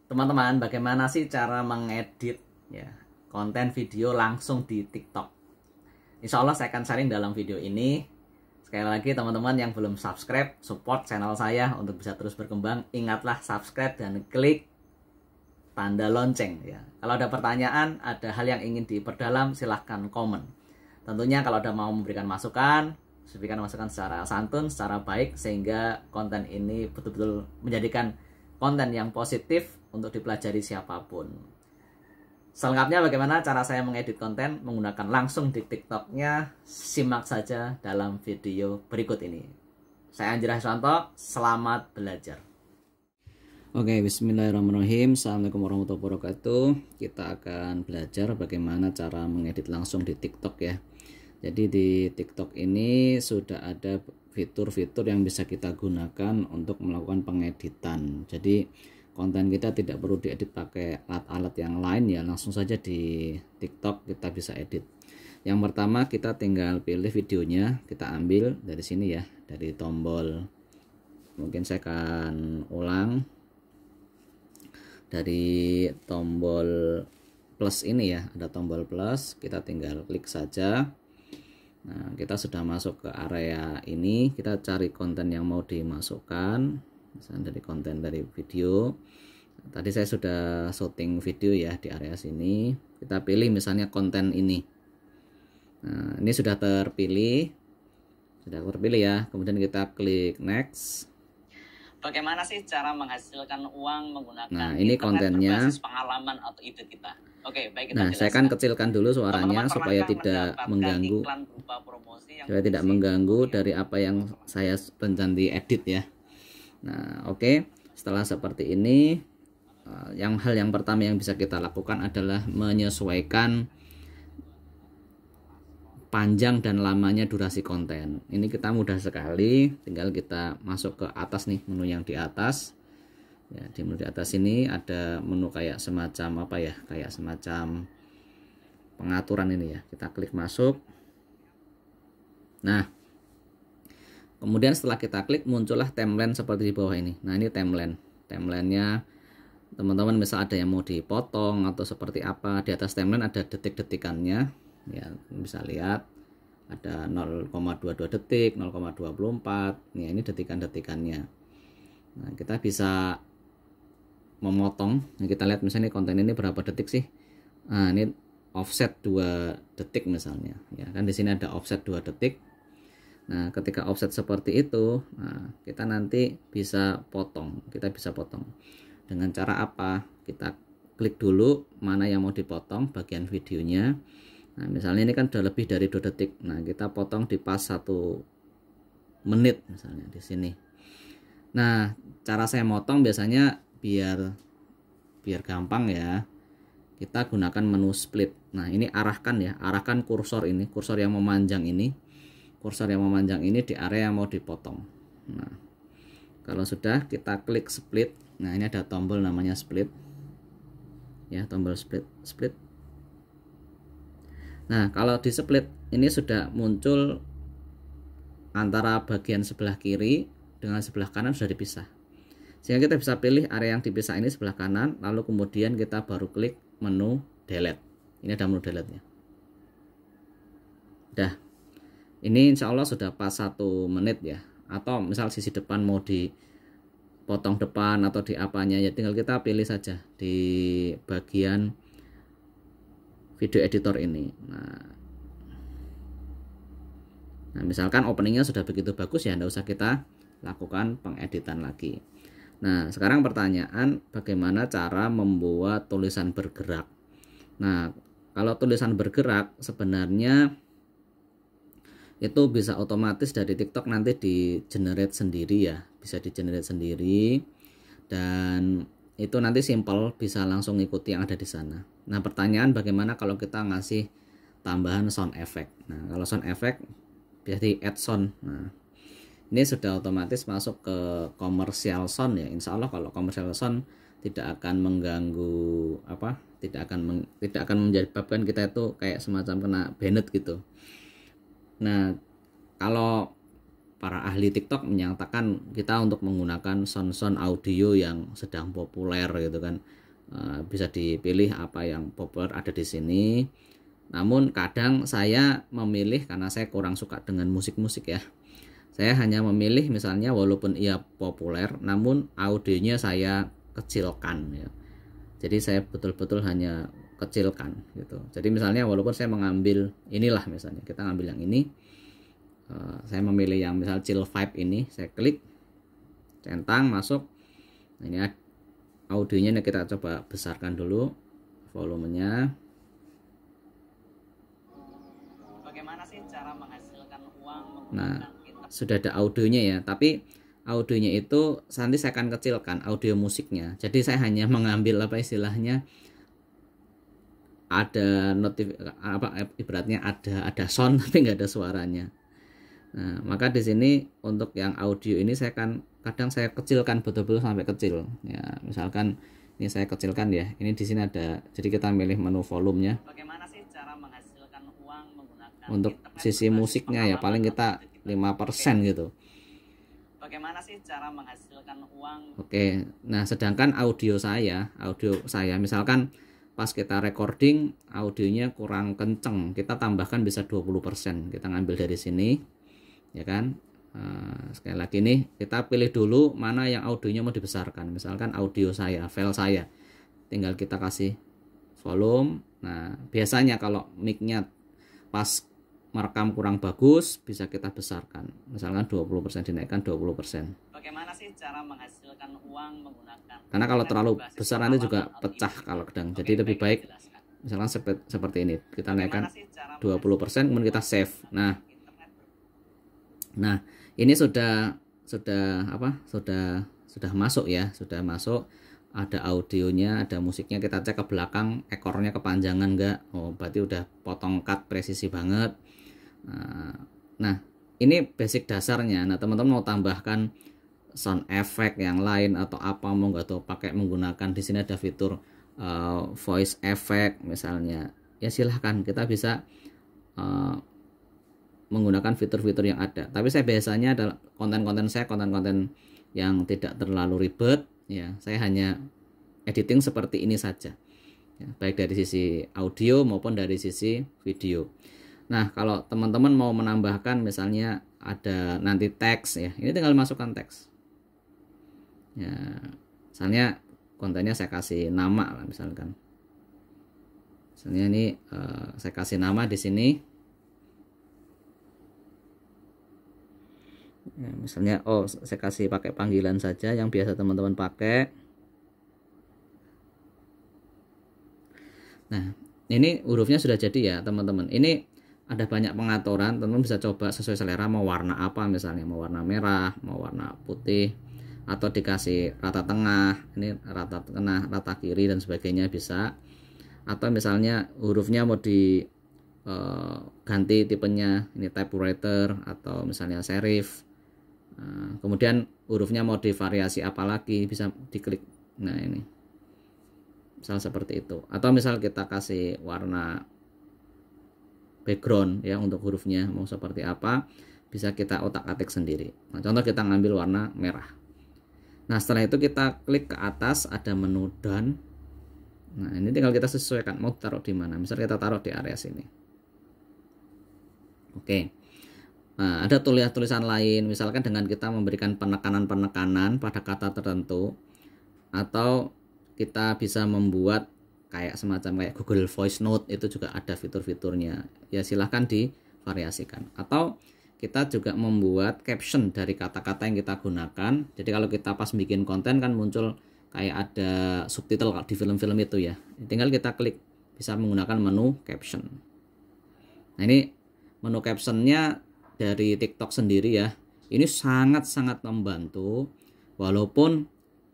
Teman-teman, bagaimana sih cara mengedit ya konten video langsung di TikTok? Insya Allah saya akan sharing dalam video ini. Sekali lagi teman-teman yang belum subscribe, support channel saya untuk bisa terus berkembang. Ingatlah subscribe dan klik tanda lonceng ya. Kalau ada pertanyaan, ada hal yang ingin diperdalam, silahkan komen. Tentunya kalau ada mau memberikan masukan, berikan masukan secara santun, secara baik, sehingga konten ini betul-betul menjadikan konten yang positif untuk dipelajari siapapun. Selengkapnya bagaimana cara saya mengedit konten menggunakan langsung di TikToknya, simak saja dalam video berikut ini. Saya Anji Rahisuanto, selamat belajar. Oke, bismillahirrahmanirrahim. Assalamualaikum warahmatullahi wabarakatuh. Kita akan belajar bagaimana cara mengedit langsung di TikTok ya. Jadi di TikTok ini sudah ada fitur-fitur yang bisa kita gunakan untuk melakukan pengeditan. Jadi konten kita tidak perlu diedit pakai alat-alat yang lain ya, langsung saja di TikTok kita bisa edit. Yang pertama kita tinggal pilih videonya, kita ambil dari sini ya, dari tombol, mungkin saya akan ulang, dari tombol plus ini ya, ada tombol plus, kita tinggal klik saja. Nah, kita sudah masuk ke area ini, kita cari konten yang mau dimasukkan. Misalnya dari konten dari video. Tadi saya sudah syuting video ya di area sini. Kita pilih misalnya konten ini. Nah, ini sudah terpilih. Sudah terpilih ya. Kemudian kita klik next. Bagaimana sih cara menghasilkan uang menggunakan nah, ini kontennya berbasis pengalaman atau ide kita? Oke, baik, kita nah, saya akan kecilkan dulu suaranya supaya tidak mengganggu. Supaya tidak mengganggu dari apa yang saya rencana diedit ya. Nah, oke. Setelah seperti ini, hal yang pertama yang bisa kita lakukan adalah menyesuaikan panjang dan lamanya durasi konten. Ini kita mudah sekali, tinggal kita masuk ke atas nih, menu yang di atas. Ya, di menu di atas ini ada menu kayak semacam apa ya? Kayak semacam pengaturan ini ya. Kita klik masuk. Nah, kemudian setelah kita klik muncullah timeline seperti di bawah ini. Nah, ini timelinenya teman-teman, misal ada yang mau dipotong atau seperti apa, di atas timeline ada detik-detikannya ya, bisa lihat ada 0,22 detik, 0,24 ya, ini detikan-detikannya. Nah, kita bisa memotong. Nah, kita lihat misalnya konten ini berapa detik sih. Nah, ini offset 2 detik misalnya ya, kan di sini ada offset 2 detik. Nah, ketika offset seperti itu, nah, kita nanti bisa potong. Kita bisa potong. Dengan cara apa? Kita klik dulu mana yang mau dipotong bagian videonya. Nah, misalnya ini kan sudah lebih dari 2 detik. Nah, kita potong di pas 1 menit misalnya di sini. Nah, cara saya motong biasanya biar gampang ya. Kita gunakan menu split. Nah, ini arahkan kursor ini, kursor yang memanjang ini. Kursor yang memanjang ini di area yang mau dipotong. Nah, kalau sudah kita klik split. Nah, ini ada tombol namanya split. Ya, tombol split. Nah, kalau di split ini sudah muncul antara bagian sebelah kiri dengan sebelah kanan sudah dipisah. Sehingga kita bisa pilih area yang dipisah ini sebelah kanan, lalu kemudian kita baru klik menu delete. Ini ada menu delete-nya. Dah. Ini insya Allah sudah pas 1 menit ya. Atau misal sisi depan mau dipotong depan atau di apanya ya, tinggal kita pilih saja di bagian video editor ini. Nah, misalkan openingnya sudah begitu bagus ya, tidak usah kita lakukan pengeditan lagi. Nah, sekarang pertanyaan, bagaimana cara membuat tulisan bergerak? Nah, kalau tulisan bergerak sebenarnya itu bisa otomatis dari TikTok nanti di generate sendiri ya, bisa di generate sendiri, dan itu nanti simple, bisa langsung ikuti yang ada di sana. Nah, pertanyaan bagaimana kalau kita ngasih tambahan sound effect? Nah, kalau sound effect bisa di add sound. Nah, ini sudah otomatis masuk ke commercial sound ya. Insya Allah kalau commercial sound tidak akan mengganggu tidak akan menyebabkan kita itu kayak semacam kena banned gitu. Nah, kalau para ahli TikTok menyatakan kita untuk menggunakan sound audio yang sedang populer gitu kan. Bisa dipilih apa yang populer ada di sini. Namun kadang saya memilih, karena saya kurang suka dengan musik-musik ya. Saya hanya memilih misalnya walaupun ia populer namun audionya saya kecilkan ya. Jadi saya betul-betul hanya kecilkan gitu. Jadi misalnya walaupun saya mengambil inilah, misalnya kita ngambil yang ini, saya memilih yang misal chill vibe ini, saya klik, centang, masuk. Nah, ini audionya ini kita coba besarkan dulu volumenya. Bagaimana sih cara menghasilkan uang Nah, menggunakan TikTok? sudah ada audionya ya, tapi audionya itu nanti saya akan kecilkan audio musiknya. Jadi saya hanya mengambil apa istilahnya, ada ibaratnya ada sound tapi nggak ada suaranya. Nah, maka di sini untuk yang audio ini saya kadang saya kecilkan betul-betul sampai kecil. Ya, misalkan ini saya kecilkan ya. Ini di sini ada. Jadi kita milih menu volumenya. Bagaimana sih cara menghasilkan uang menggunakan Untuk internet sisi musiknya ya paling kita 5% gitu. Bagaimana sih cara menghasilkan uang? Oke. Nah, sedangkan audio saya misalkan pas kita recording audionya kurang kenceng, kita tambahkan bisa 20%. Kita ngambil dari sini. Ya kan, sekali lagi nih kita pilih dulu mana yang audionya mau dibesarkan. Misalkan audio saya, file saya, tinggal kita kasih volume. Nah, biasanya kalau mic-nya pas merekam kurang bagus bisa kita besarkan, misalkan 20%, dinaikkan 20%. Bagaimana sih cara menghasilkan uang menggunakan? Karena kalau terlalu besar nanti juga pecah kalau kadang. Jadi lebih baik misalkan seperti ini, kita naikkan 20%, kemudian kita save. Nah, ini sudah masuk ya, sudah masuk, ada audionya, ada musiknya. Kita cek ke belakang ekornya kepanjangan enggak. Oh, berarti udah potong cut presisi banget. Nah, ini basic dasarnya. Nah, teman-teman mau tambahkan sound effect yang lain atau apa, mau nggak tahu pakai menggunakan, di sini ada fitur voice effect misalnya. Ya silahkan, kita bisa menggunakan fitur-fitur yang ada. Tapi saya biasanya adalah konten-konten yang tidak terlalu ribet ya. Saya hanya editing seperti ini saja ya, baik dari sisi audio maupun dari sisi video. Nah, kalau teman-teman mau menambahkan misalnya ada nanti teks ya, ini tinggal masukkan teks ya. Misalnya kontennya saya kasih nama lah, misalnya ini saya kasih nama di sini. Ya, misalnya saya kasih pakai panggilan saja yang biasa teman-teman pakai. Nah, ini hurufnya sudah jadi ya teman-teman. Ini ada banyak pengaturan, teman-teman bisa coba sesuai selera, mau warna apa, misalnya mau warna merah, mau warna putih, atau dikasih rata tengah, ini rata tengah, rata kiri dan sebagainya bisa. Atau misalnya hurufnya mau ganti tipenya, ini typewriter atau misalnya serif. Nah, kemudian hurufnya mau divariasi apa lagi, bisa diklik. Nah, ini misal seperti itu. Atau misal kita kasih warna background ya untuk hurufnya mau seperti apa, bisa kita otak-atik sendiri. Nah, contoh kita ngambil warna merah. Nah, setelah itu kita klik ke atas, ada menu done. Nah, ini tinggal kita sesuaikan mau taruh di mana. Misal kita taruh di area sini. Oke. Nah, ada tulisan lain, misalkan dengan kita memberikan penekanan-penekanan pada kata tertentu, atau kita bisa membuat kayak semacam kayak Google Voice Note, itu juga ada fitur-fiturnya. Ya silahkan divariasikan. Atau kita juga membuat caption dari kata-kata yang kita gunakan. Jadi kalau kita pas bikin konten kan muncul kayak ada subtitle di film-film itu ya. Tinggal kita klik, bisa menggunakan menu caption. Nah, ini menu captionnya dari TikTok sendiri ya. Ini sangat-sangat membantu, walaupun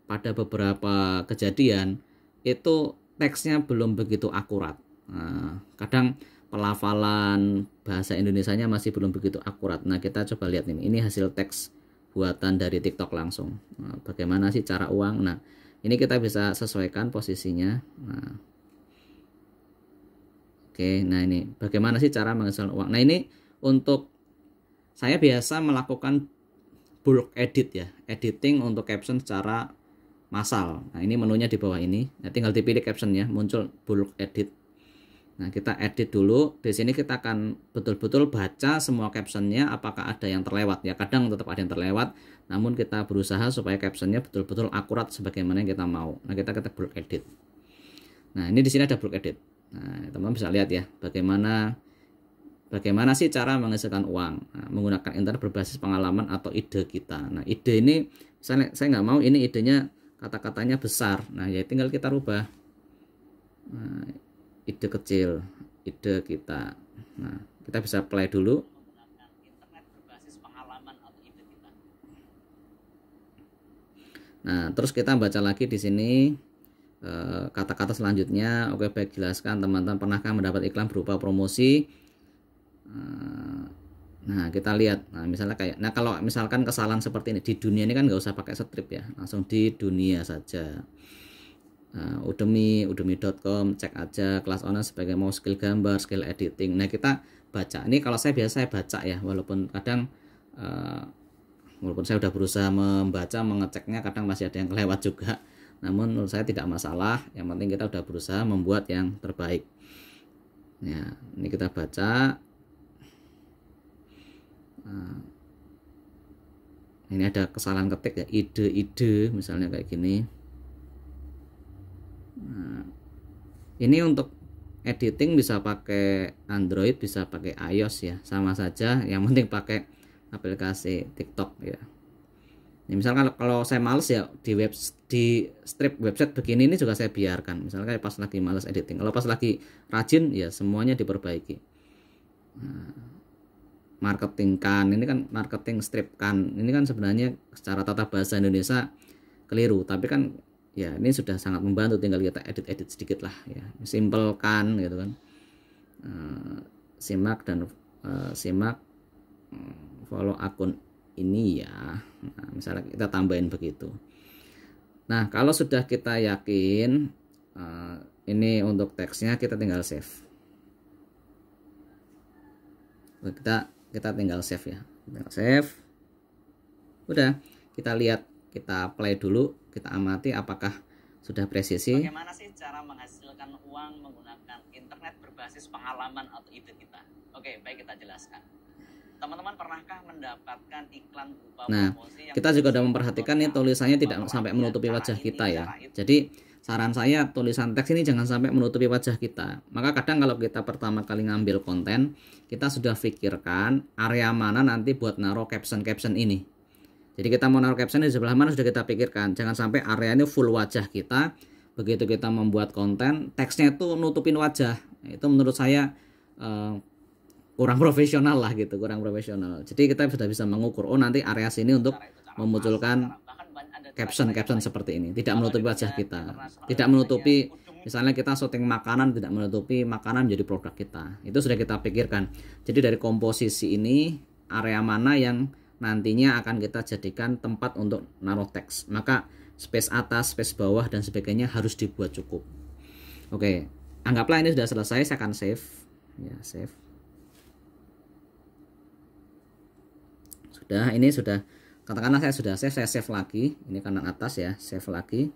pada beberapa kejadian itu teksnya belum begitu akurat. Nah, kadang pelafalan bahasa Indonesianya masih belum begitu akurat. Nah, kita coba lihat ini hasil teks buatan dari TikTok langsung. Nah, bagaimana sih cara uang? Nah, ini kita bisa sesuaikan posisinya. Nah, oke, nah ini bagaimana sih cara menghasilkan uang? Nah, ini untuk saya biasa melakukan bulk edit ya, editing untuk caption secara massal. Nah, ini menunya di bawah ini. Nah, tinggal dipilih captionnya, muncul bulk edit. Nah, kita edit dulu. Di sini kita akan betul-betul baca semua captionnya, apakah ada yang terlewat ya. Kadang tetap ada yang terlewat, namun kita berusaha supaya captionnya betul-betul akurat sebagaimana yang kita mau. Nah, kita bulk edit. Nah, ini di sini ada bulk edit. Nah, teman-teman bisa lihat ya, bagaimana sih cara menghasilkan uang. Nah, menggunakan internet berbasis pengalaman atau ide kita. Nah, ide ini misalnya saya nggak mau ini idenya kata-katanya besar. Nah, ya tinggal kita rubah. Nah, ide kecil, ide kita. Nah, kita bisa play dulu. Menggunakan internet berbasis pengalaman atau ide kita. Nah, terus kita baca lagi di sini kata-kata selanjutnya. Oke, baik, jelaskan teman-teman, pernahkah mendapat iklan berupa promosi? Nah, kita lihat. Nah, misalnya kayak, nah kalau misalkan kesalahan seperti ini di dunia ini kan nggak usah pakai strip ya, langsung di dunia saja. Udemy.com, cek aja kelas online sebagai mau skill gambar, skill editing. Nah, kita baca. Ini kalau saya biasa saya baca ya, walaupun kadang walaupun saya udah berusaha membaca, mengeceknya, kadang masih ada yang kelewat juga. Namun menurut saya tidak masalah. Yang penting kita udah berusaha membuat yang terbaik. Ya, ini kita baca. Ini ada kesalahan ketik ya, ide-ide misalnya kayak gini. Nah, ini untuk editing bisa pakai Android, bisa pakai iOS ya, sama saja. Yang penting pakai aplikasi TikTok ya. Ini misalkan kalau saya males ya di strip website begini ini juga saya biarkan. Misalnya kayak pas lagi males editing. Kalau pas lagi rajin ya semuanya diperbaiki. Nah, marketing kan, ini kan marketing strip kan, ini kan sebenarnya secara tata bahasa Indonesia keliru, tapi kan ya ini sudah sangat membantu, tinggal kita edit sedikit lah ya, simple kan gitu kan. Simak follow akun ini ya. Nah, misalnya kita tambahin begitu. Nah, kalau sudah kita yakin ini untuk teksnya, kita tinggal save. Kita tinggal save ya, tinggal save. Udah, kita lihat, kita play dulu, kita amati apakah sudah presisi. Bagaimana sih cara menghasilkan uang menggunakan internet berbasis pengalaman atau ide kita? Oke, baik, kita jelaskan. Teman-teman pernahkah mendapatkan iklan berupa promosi yang kita juga sudah memperhatikan nih tulisannya tidak sampai menutupi wajah kita ya. Jadi saran saya tulisan teks ini jangan sampai menutupi wajah kita. Maka kadang kalau kita pertama kali ngambil konten, kita sudah pikirkan area mana nanti buat naruh caption ini. Jadi kita mau naruh caption di sebelah mana sudah kita pikirkan. Jangan sampai area ini full wajah kita. Begitu kita membuat konten, teksnya itu nutupin wajah. Itu menurut saya kurang profesional lah gitu, kurang profesional. Jadi kita sudah bisa mengukur, oh nanti area sini untuk memunculkan caption seperti ini, tidak menutupi wajah kita, tidak menutupi, misalnya kita syuting makanan, tidak menutupi makanan menjadi produk kita. Itu sudah kita pikirkan. Jadi dari komposisi ini, area mana yang nantinya akan kita jadikan tempat untuk naruh teks, maka space atas, space bawah dan sebagainya harus dibuat cukup. Oke, anggaplah ini sudah selesai, saya akan save ya, save. Sudah, ini sudah, katakanlah saya sudah save, saya save lagi. Ini kanan atas ya, save lagi.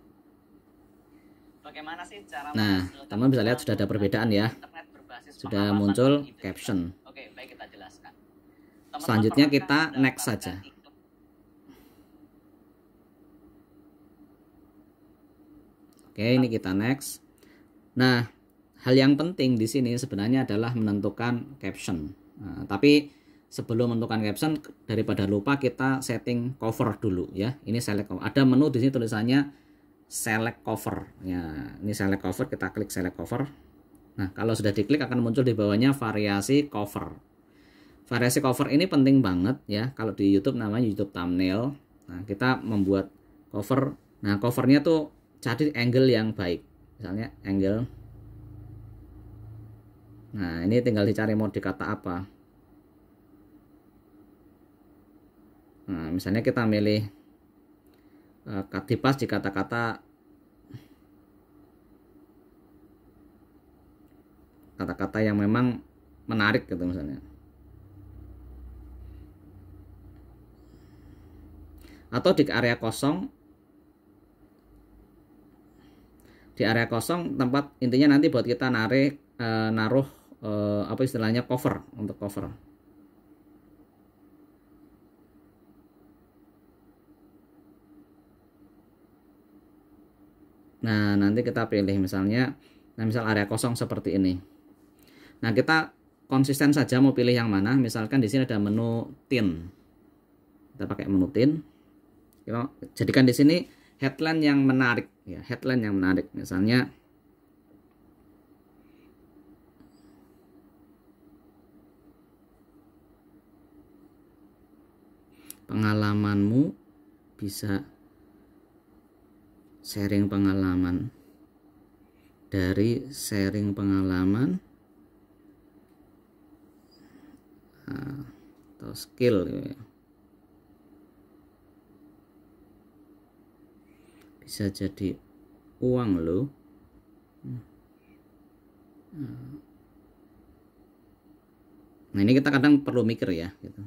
Bagaimana sih cara nah, teman bisa lihat sudah ada perbedaan ya. Sudah muncul caption. Oke, baik, kita jelaskan. Selanjutnya kita next saja. Oke, ini kita next. Nah, hal yang penting di sini sebenarnya adalah menentukan caption. Nah, tapi sebelum menentukan caption, daripada lupa kita setting cover dulu ya. Ini select cover. Ada menu di sini tulisannya select cover. Ya, ini select cover, kita klik select cover. Nah, kalau sudah diklik akan muncul di bawahnya variasi cover. Variasi cover ini penting banget ya. Kalau di YouTube namanya YouTube thumbnail. Nah, kita membuat cover. Nah, covernya tuh cari angle yang baik. Misalnya angle. Nah, ini tinggal dicari mau dikata apa. Nah, misalnya kita milih dipas di kata-kata yang memang menarik gitu misalnya. Atau di area kosong, tempat intinya nanti buat kita naruh apa istilahnya, cover, untuk cover. Nah, nanti kita pilih misalnya, misal area kosong seperti ini. Nah, kita konsisten saja mau pilih yang mana. Misalkan di sini ada menu tint. Kita pakai menu tint. Kita jadikan di sini headline yang menarik ya, headline yang menarik. Misalnya pengalamanmu bisa sharing pengalaman, dari sharing pengalaman atau skill ya. Bisa jadi uang loh. Nah, ini kita kadang perlu mikir ya gitu.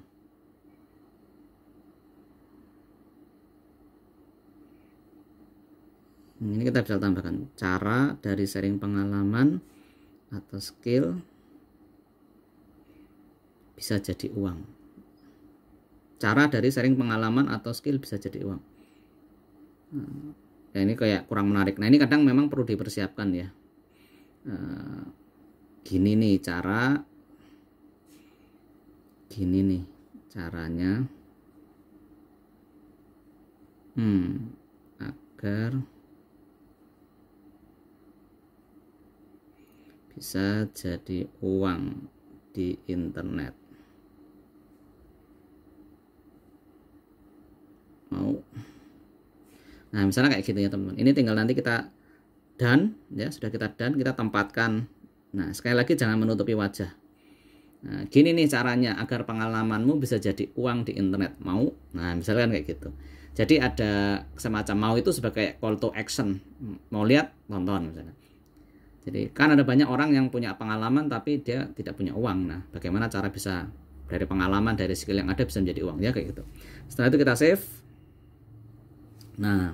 Ini kita bisa tambahkan cara dari sharing pengalaman atau skill bisa jadi uang. Cara dari sharing pengalaman atau skill bisa jadi uang. Ya, ini kayak kurang menarik. Nah, ini kadang memang perlu dipersiapkan ya. Gini nih caranya agar bisa jadi uang di internet. Nah, misalnya kayak gitu ya teman-teman. Ini tinggal nanti kita done ya, sudah kita done, kita tempatkan. Nah, sekali lagi jangan menutupi wajah. Nah, gini nih caranya agar pengalamanmu bisa jadi uang di internet. Mau? Nah, misalkan kayak gitu. Jadi ada semacam mau itu sebagai call to action. Mau lihat, tonton misalnya. Jadi kan ada banyak orang yang punya pengalaman tapi dia tidak punya uang. Nah, bagaimana cara bisa dari pengalaman, dari skill yang ada bisa menjadi uang ya, kayak gitu. Setelah itu kita save. Nah,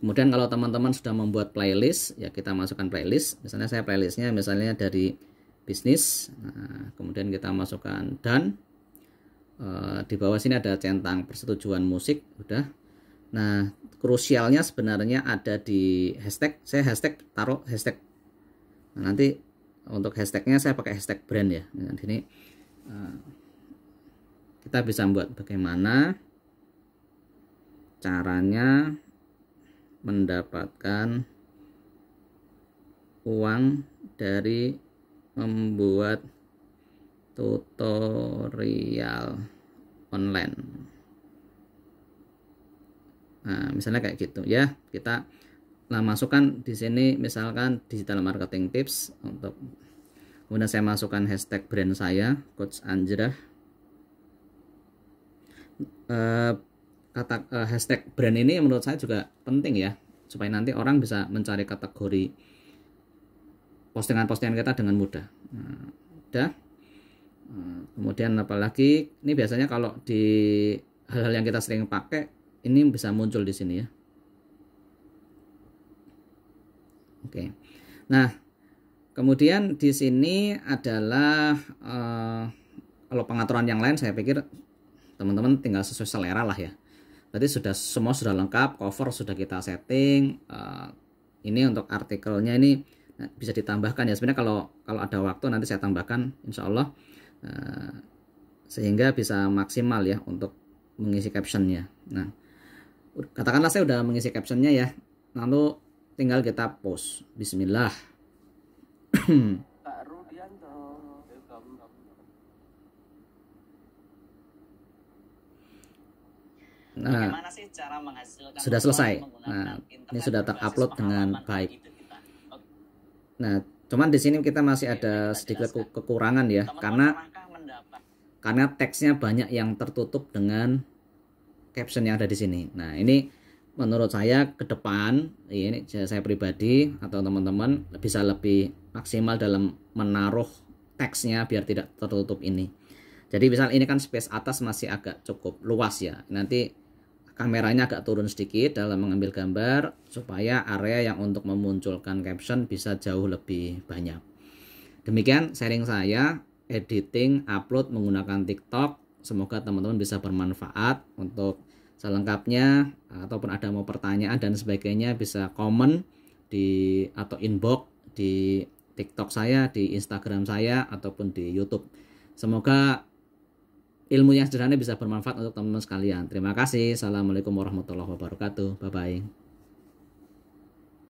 kemudian kalau teman-teman sudah membuat playlist, ya kita masukkan playlist. Misalnya saya playlistnya misalnya dari bisnis. Nah, kemudian kita masukkan done. Di bawah sini ada centang persetujuan musik, udah. Nah, krusialnya sebenarnya ada di hashtag. Saya taruh hashtag. Nah, nanti untuk hashtagnya saya pakai hashtag brand ya. Nah, di sini kita bisa buat bagaimana caranya mendapatkan uang dari membuat tutorial online. Nah, misalnya kayak gitu ya. Kita masukkan di sini misalkan digital marketing tips untuk, kemudian saya masukkan hashtag brand saya, Coach Anjrah. Hashtag brand ini menurut saya juga penting ya, supaya nanti orang bisa mencari kategori postingan-postingan kita dengan mudah. Nah, udah. Kemudian apalagi ini biasanya kalau di hal-hal yang kita sering pakai ini bisa muncul di sini ya. Oke. Nah, kemudian di sini adalah kalau pengaturan yang lain saya pikir teman-teman tinggal sesuai selera lah ya. Berarti semua sudah lengkap, cover sudah kita setting. Ini untuk artikelnya ini bisa ditambahkan ya. Sebenarnya kalau ada waktu nanti saya tambahkan insya Allah, sehingga bisa maksimal ya untuk mengisi captionnya. Nah, katakanlah saya udah mengisi captionnya ya, lalu tinggal kita post. Bismillah. Pak Rudianto. Nah, sih cara menghasilkan sudah selesai. Nah, ini sudah terupload dengan baik. Nah, cuman di sini kita masih ada sedikit kekurangan ya, karena teksnya banyak yang tertutup dengan caption yang ada di sini. Nah, ini menurut saya ke depan, ini saya pribadi atau teman-teman bisa lebih maksimal dalam menaruh teksnya biar tidak tertutup ini. Jadi misal ini kan space atas masih agak cukup luas ya, nanti kameranya agak turun sedikit dalam mengambil gambar supaya area yang untuk memunculkan caption bisa jauh lebih banyak. Demikian sharing saya editing upload menggunakan TikTok. Semoga teman-teman bisa bermanfaat. Untuk selengkapnya ataupun ada mau pertanyaan dan sebagainya bisa komen di atau inbox di TikTok saya, di Instagram saya ataupun di YouTube. Semoga ilmu yang sederhana bisa bermanfaat untuk teman-teman sekalian. Terima kasih. Assalamualaikum warahmatullahi wabarakatuh. Bye-bye.